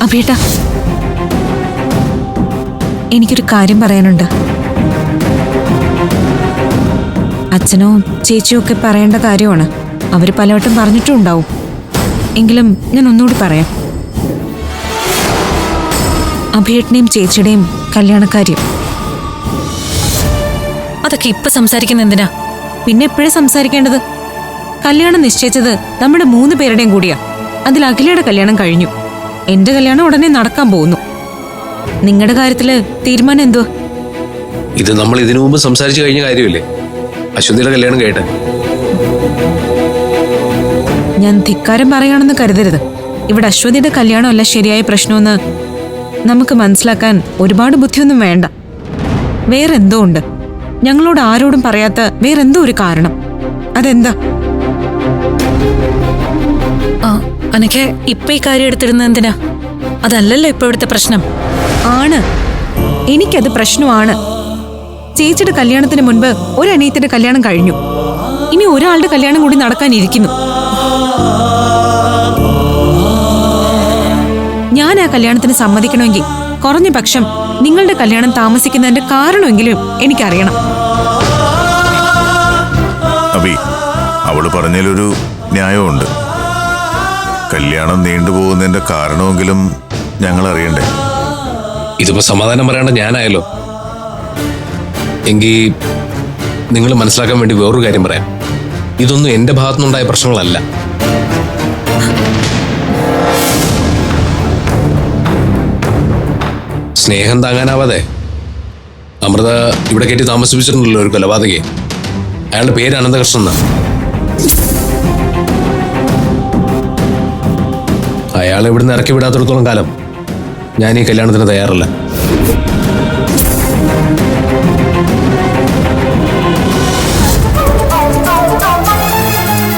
അഭിയേട്ടാ, എനിക്കൊരു കാര്യം പറയാനുണ്ട്. അച്ഛനോ ചേച്ചിയോ ഒക്കെ പറയേണ്ട കാര്യമാണ്. അവര് പലവട്ടം പറഞ്ഞിട്ടും ഉണ്ടാവും. എങ്കിലും ഞാൻ ഒന്നുകൂടി പറയാം. അഭിയേട്ടനെയും ചേച്ചിയുടെയും കല്യാണക്കാര്യം. അതൊക്കെ ഇപ്പൊ സംസാരിക്കുന്ന എന്തിനാ? പിന്നെ എപ്പോഴും സംസാരിക്കേണ്ടത്? കല്യാണം നിശ്ചയിച്ചത് നമ്മുടെ 3 പേരുടെയും കൂടിയാ. അതിൽ അഖിലയുടെ കല്യാണം കഴിഞ്ഞു. എന്റെ കല്യാണം ഉടനെ നടക്കാൻ പോകുന്നു. നിങ്ങളുടെ കാര്യത്തില് തീരുമാനം എന്തുവാ? ഇത് നമ്മൾ ഇതിനു മുമ്പ് സംസാരിച്ചു കഴിഞ്ഞ കാര്യമില്ലേ? അശ്വതിയുടെ കല്യാണം കേട്ടെ. ഞാൻ ധിക്കാരം പറയുകയാണെന്ന് കരുതരുത്. ഇവിടെ അശ്വതിയുടെ കല്യാണമല്ല ശരിയായ പ്രശ്നമെന്ന് നമുക്ക് മനസ്സിലാക്കാൻ ഒരുപാട് ബുദ്ധിയൊന്നും വേണ്ട. വേറെന്തോ ഉണ്ട്. ഞങ്ങളോട് ആരോടും പറയാത്ത വേറെന്തോ ഒരു കാരണം. അതെന്താ? അനക്കെ ഇപ്പൊ ഈ കാര്യം എടുത്തിടുന്നത് എന്തിനാ? അതല്ലല്ലോ ഇപ്പൊ ഇവിടുത്തെ പ്രശ്നം. ആണ്, എനിക്കത് പ്രശ്നമാണ്. ചേച്ചിയുടെ കല്യാണത്തിന് മുൻപ് ഒരു അനിയത്തിന്റെ കല്യാണം കഴിഞ്ഞു. ഇനി ഒരാളുടെ കല്യാണം കൂടി നടക്കാനിരിക്കുന്നു. ഞാൻ ആ കല്യാണത്തിന് സമ്മതിക്കണമെങ്കിൽ കുറഞ്ഞ പക്ഷം നിങ്ങളുടെ കല്യാണം താമസിക്കുന്നതിന്റെ കാരണമെങ്കിലും എനിക്കറിയണം. അബി, അവള് പറഞ്ഞതിലൊരു ന്യായമുണ്ട്. കല്യാണം നീണ്ടുപോകുന്നതിന്റെ കാരണമെങ്കിലും ഞങ്ങൾ അറിയണ്ടേ? ഇതിപ്പോ സമാധാനം പറയേണ്ട ഞാനായല്ലോ. എങ്കിൽ നിങ്ങൾ മനസ്സിലാക്കാൻ വേണ്ടി വേറൊരു കാര്യം പറയാം. ഇതൊന്നും എന്റെ ഭാഗത്തുനിന്നുണ്ടായ പ്രശ്നങ്ങളല്ല. സ്നേഹം താങ്ങാനാവാതെ അമൃത ഇവിടെ കയറ്റി താമസിപ്പിച്ചിട്ടുണ്ടല്ലോ ഒരു കൊലപാതകയെ. അയാളുടെ പേര് അനന്തകൃഷ്ണൻ എന്നാണ്. അയാളെ ഇവിടുന്ന് ഇറക്കി വിടാത്തിടത്തോളം കാലം ഞാൻ ഈ കല്യാണത്തിന് തയ്യാറല്ല.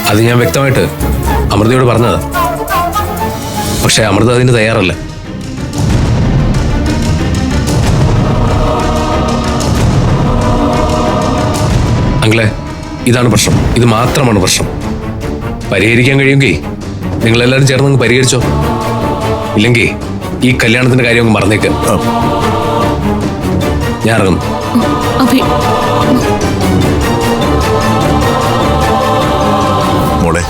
അത് ഞാൻ വ്യക്തമായിട്ട് അമൃതയോട് പറഞ്ഞതാ. പക്ഷെ അമൃത അതിന് തയ്യാറല്ല. അങ്കിളെ, ഇതാണ് പ്രശ്നം. ഇത് മാത്രമാണ് പ്രശ്നം. പരിഹരിക്കാൻ കഴിയുമെങ്കിൽ നിങ്ങളെല്ലാവരും ചേർന്ന് പരിഹരിച്ചോ. ഇല്ലെങ്കിൽ ഈ കല്യാണത്തിന്റെ കാര്യം അങ്ങ് മറന്നേക്ക്. ഞാൻ ഇറങ്ങുന്നു. മോളെ,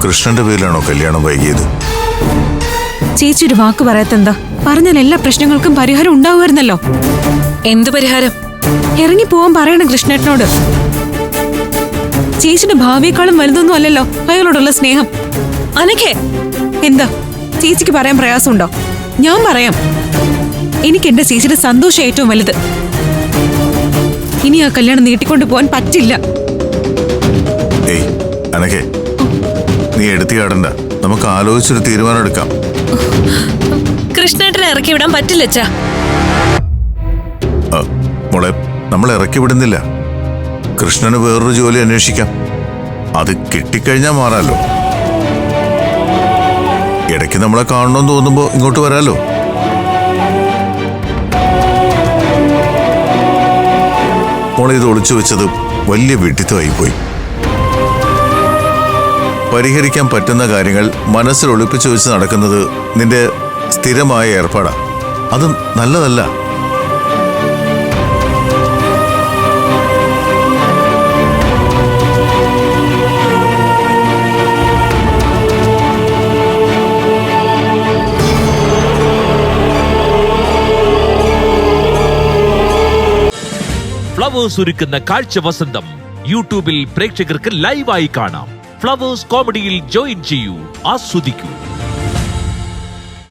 കൃഷ്ണന്റെ പേരിലാണോ കല്യാണം വൈകിയത്? ചേച്ചി ഒരു വാക്ക് പറയാത്തെന്താ? പറഞ്ഞാൽ എല്ലാ പ്രശ്നങ്ങൾക്കും പരിഹാരം ഉണ്ടാവുമായിരുന്നല്ലോ. എന്ത് പരിഹാരം? ഇറങ്ങി പോവാൻ പറയണം കൃഷ്ണേട്ടനോട്. ചേച്ചിയുടെ ഭാവിയെക്കാളും വലുതൊന്നും അല്ലല്ലോ അയാളോടുള്ള സ്നേഹം. അനക്കെ എന്താ ചേച്ചിക്ക് പറയാൻ പ്രയാസമുണ്ടോ? ഞാൻ പറയാം. എനിക്ക് എന്റെ ചേച്ചിയുടെ സന്തോഷം ഏറ്റവും വലുത്. ഇനി ആ കല്യാണം നീട്ടിക്കൊണ്ടു പോവാൻ പറ്റില്ല. ഏയ് അനക്കെ, നീ എടുത്തി കാടണ്ട. നമുക്ക് ആലോചിച്ചൊരു തീരുമാനം എടുക്കാം. കൃഷ്ണേട്ടനെ ഇറക്കി വിടാൻ പറ്റില്ല അച്ഛാ. മോളെ, നമ്മൾ ഇറക്കി വിടുന്നില്ല. കൃഷ്ണന് വേറൊരു ജോലി അന്വേഷിക്കാം. അത് കിട്ടിക്കഴിഞ്ഞാൽ മാറാലോ. ഇടയ്ക്ക് നമ്മളെ കാണണമെന്ന് തോന്നുമ്പോ ഇങ്ങോട്ട് വരാലോ. മോളെ, ഇത് ഒളിച്ചു വെച്ചത് വലിയ വിഡ്ഢിത്തമായിപ്പോയി. പരിഹരിക്കാൻ പറ്റുന്ന കാര്യങ്ങൾ മനസ്സിൽ ഒളിപ്പിച്ചു വെച്ച് നടക്കുന്നത് നിന്റെ സ്ഥിരമായ ഏർപ്പാടാ. അത് നല്ലതല്ല. ഫ്ലവേഴ്സ് ഒരുക്കുന്ന കാഴ്ച വസന്തം യൂട്യൂബിൽ പ്രേക്ഷകർക്ക് ലൈവായി കാണാം. ഫ്ലവേഴ്സ് കോമഡിയിൽ ജോയിൻ ചെയ്യൂ, ആസ്വദിക്കൂ.